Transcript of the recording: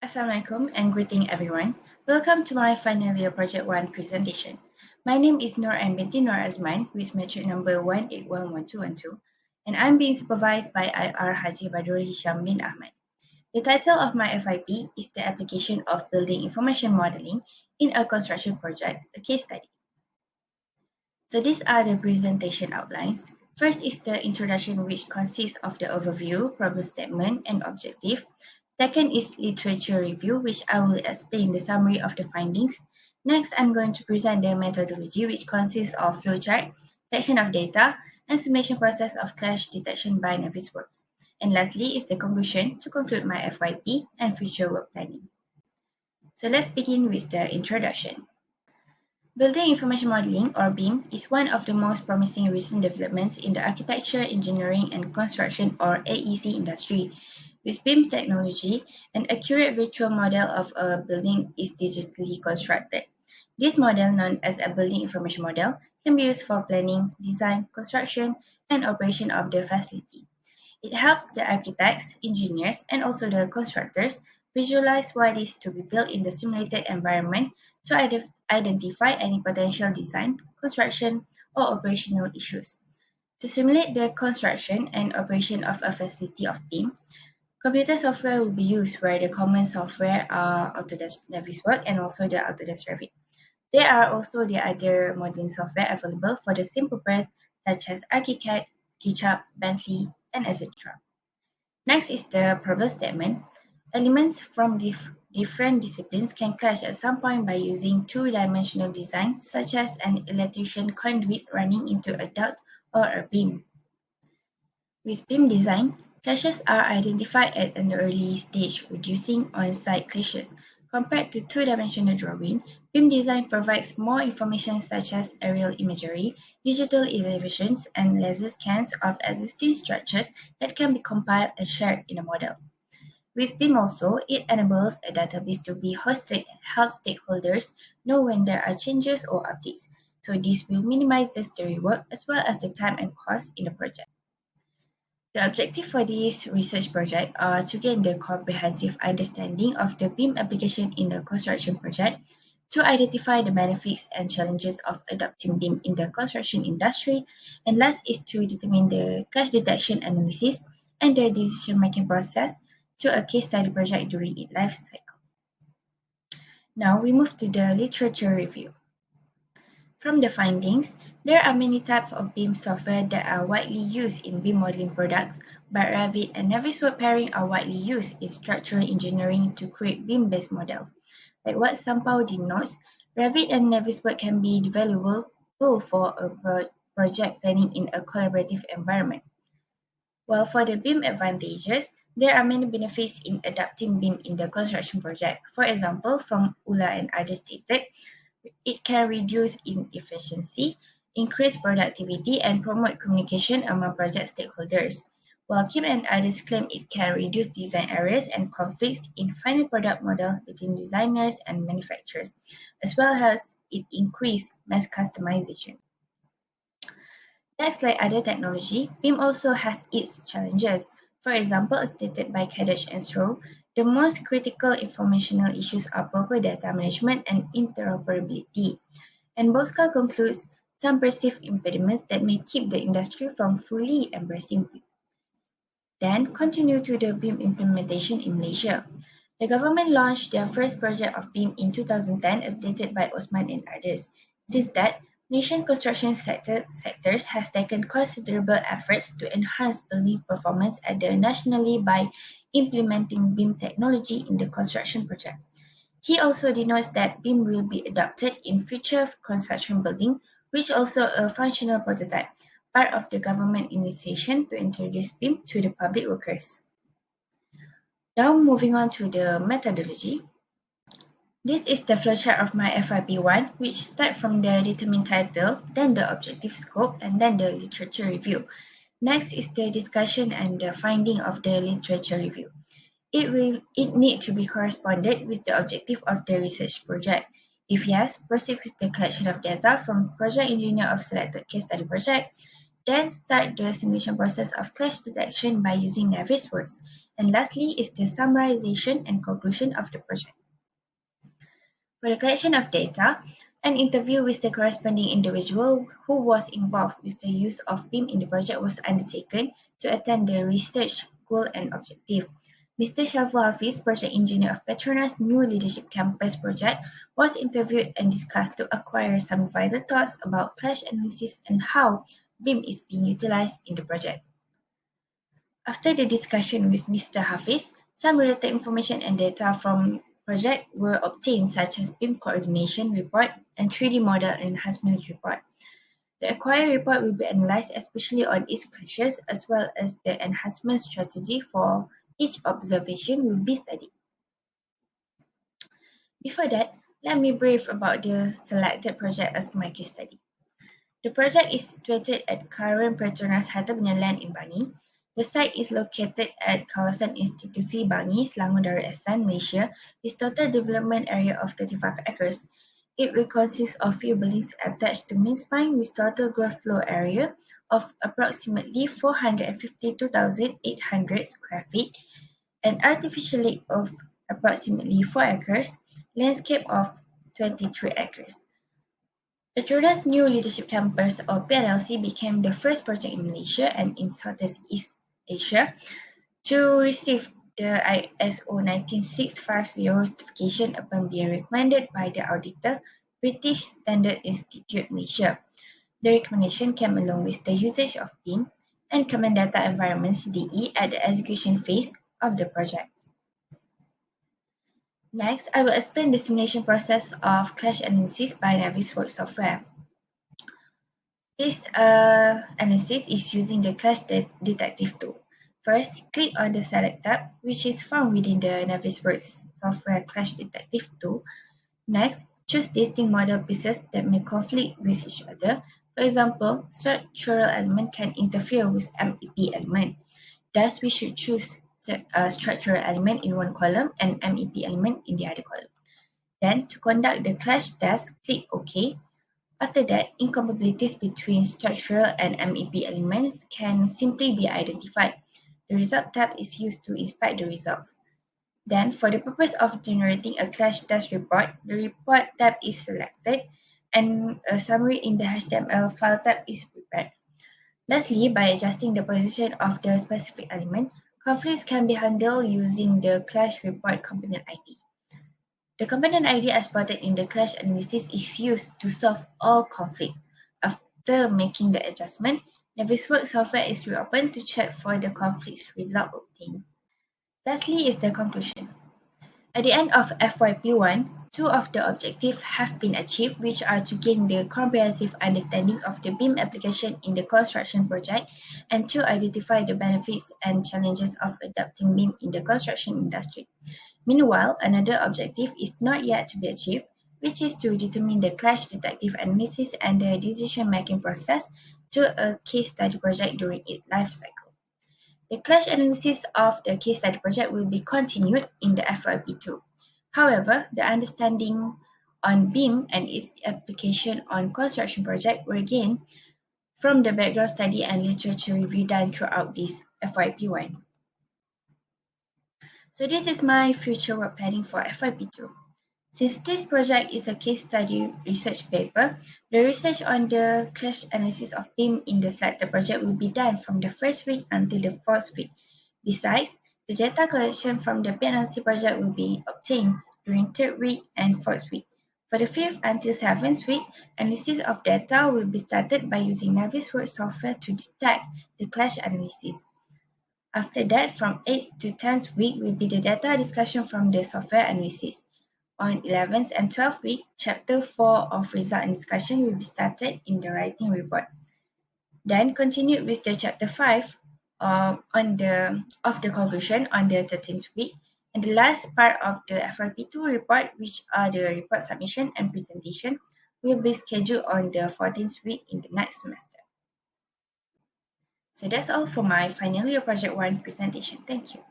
Assalamualaikum and greeting everyone. Welcome to my final year project 1 presentation. My name is Nur and Binti Nur Azman, who is matric number 1811212, and I'm being supervised by IR Haji Badrul Hisham bin Ahmad. The title of my FIP is the application of building information modeling in a construction project, a case study. So these are the presentation outlines. First is the introduction, which consists of the overview, problem statement, and objective. Second is literature review, which I will explain the summary of the findings. Next, I'm going to present the methodology, which consists of flowchart, collection of data, and simulation process of clash detection by Navisworks. And lastly is the conclusion to conclude my FYP and future work planning. So let's begin with the introduction. Building Information Modeling, or BIM, is one of the most promising recent developments in the architecture, engineering, and construction, or AEC industry. With BIM technology, an accurate virtual model of a building is digitally constructed. This model, known as a building information model, can be used for planning, design, construction, and operation of the facility. It helps the architects, engineers, and also the constructors visualize what is to be built in the simulated environment to identify any potential design, construction, or operational issues. To simulate the construction and operation of a facility of BIM, computer software will be used, where the common software are Autodesk Navisworks and also the Autodesk Revit. There are also the other modeling software available for the same purpose, such as ArchiCAD, SketchUp, Bentley, and etc. Next is the problem statement. Elements from different disciplines can clash at some point by using two-dimensional design, such as an electrician conduit running into a duct or a beam. With beam design, clashes are identified at an early stage, reducing on-site clashes. Compared to two-dimensional drawing, beam design provides more information such as aerial imagery, digital elevations, and laser scans of existing structures that can be compiled and shared in a model. With BIM also, it enables a database to be hosted and helps stakeholders know when there are changes or updates. So this will minimize the story work as well as the time and cost in the project. The objective for this research project are to gain the comprehensive understanding of the BIM application in the construction project, to identify the benefits and challenges of adopting BIM in the construction industry, and last is to determine the clash detection analysis and the decision-making process to a case study project during its life cycle. Now we move to the literature review. From the findings, there are many types of BIM software that are widely used in BIM modeling products, but Revit and Navisworks pairing are widely used in structural engineering to create BIM-based models. Like what Sampao denotes, Revit and Navisworks can be valuable tool for a project planning in a collaborative environment. While for the BIM advantages, there are many benefits in adopting BIM in the construction project. For example, from ULA and others stated, it can reduce inefficiency, increase productivity, and promote communication among project stakeholders. While Kim and others claim it can reduce design errors and conflicts in final product models between designers and manufacturers, as well as it increase mass customization. That's like other technology, BIM also has its challenges. For example, as stated by Kadesh and Stroh, the most critical informational issues are proper data management and interoperability. And Bosca concludes some perceived impediments that may keep the industry from fully embracing BIM. Then continue to the BIM implementation in Malaysia. The government launched their first project of BIM in 2010 as stated by Osman and others. Since that, Malaysian construction sectors has taken considerable efforts to enhance building performance at the nationally by implementing BIM technology in the construction project. He also denotes that BIM will be adopted in future construction building, which also a functional prototype, part of the government initiation to introduce BIM to the public workers. Now moving on to the methodology. This is the flowchart of my FIP1, which start from the determined title, then the objective scope, and then the literature review. Next is the discussion and the finding of the literature review. It need to be corresponded with the objective of the research project. If yes, proceed with the collection of data from project engineer of selected case study project. Then start the simulation process of clash detection by using Navisworks. And lastly is the summarization and conclusion of the project. For the collection of data, an interview with the corresponding individual who was involved with the use of BIM in the project was undertaken to attend the research goal and objective. Mr. Shafu Hafiz, project engineer of Petronas New Leadership Campus project, was interviewed and discussed to acquire some vital thoughts about clash analysis and how BIM is being utilized in the project. After the discussion with Mr. Hafiz, some related information and data from project were obtained such as BIM coordination report and 3D model enhancement report. The acquired report will be analyzed especially on its clashes as well as the enhancement strategy for each observation will be studied. Before that, let me brief about the selected project as my case study. The project is situated at current Petronas Harta Benda Land in Bangi. The site is located at Kawasan Institusi Bangi, Selangor Darul Ehsan, Malaysia, with total development area of 35 acres. It will consist of few buildings attached to main spine with total ground floor area of approximately 452,800 square feet, an artificial lake of approximately 4 acres, landscape of 23 acres. Petronas New Leadership Campus or PNLC became the first project in Malaysia and in Southeast Asia to receive the ISO 19650 certification upon being recommended by the auditor, British Standard Institute Malaysia. The recommendation came along with the usage of BIM and Common Data Environment CDE at the execution phase of the project. Next, I will explain the simulation process of clash analysis by Navisworks software. This analysis is using the Clash Detective tool. First, click on the Select tab, which is found within the Navisworks software Clash Detective tool. Next, choose distinct model pieces that may conflict with each other. For example, structural element can interfere with MEP element. Thus, we should choose a structural element in one column and MEP element in the other column. Then, to conduct the clash test, click OK. After that, incompatibilities between structural and MEP elements can simply be identified. The Result tab is used to inspect the results. Then, for the purpose of generating a clash test report, the Report tab is selected and a summary in the HTML file tab is prepared. Lastly, by adjusting the position of the specific element, conflicts can be handled using the Clash Report component ID. The component ID exported in the clash analysis is used to solve all conflicts. After making the adjustment, Navisworks software is reopened to check for the conflicts result obtained. Lastly is the conclusion. At the end of FYP1, two of the objectives have been achieved, which are to gain the comprehensive understanding of the BIM application in the construction project and to identify the benefits and challenges of adopting BIM in the construction industry. Meanwhile, another objective is not yet to be achieved, which is to determine the clash detective analysis and the decision-making process to a case study project during its life cycle. The clash analysis of the case study project will be continued in the FYP2. However, the understanding on BIM and its application on construction project were gained from the background study and literature review done throughout this FYP1. So this is my future work planning for FYP2. Since this project is a case study research paper, the research on the clash analysis of BIM in the selected project will be done from the first week until the fourth week. Besides, the data collection from the PNLC project will be obtained during third week and fourth week. For the fifth until seventh week, analysis of data will be started by using Navisworks software to detect the clash analysis. After that, from 8th to 10th week will be the data discussion from the software analysis. On 11th and 12th week, Chapter 4 of Result and Discussion will be started in the writing report. Then continued with the Chapter 5 of the conclusion on the 13th week. And the last part of the FYP2 report, which are the report submission and presentation, will be scheduled on the 14th week in the next semester. So that's all for my final year project 1 presentation. Thank you.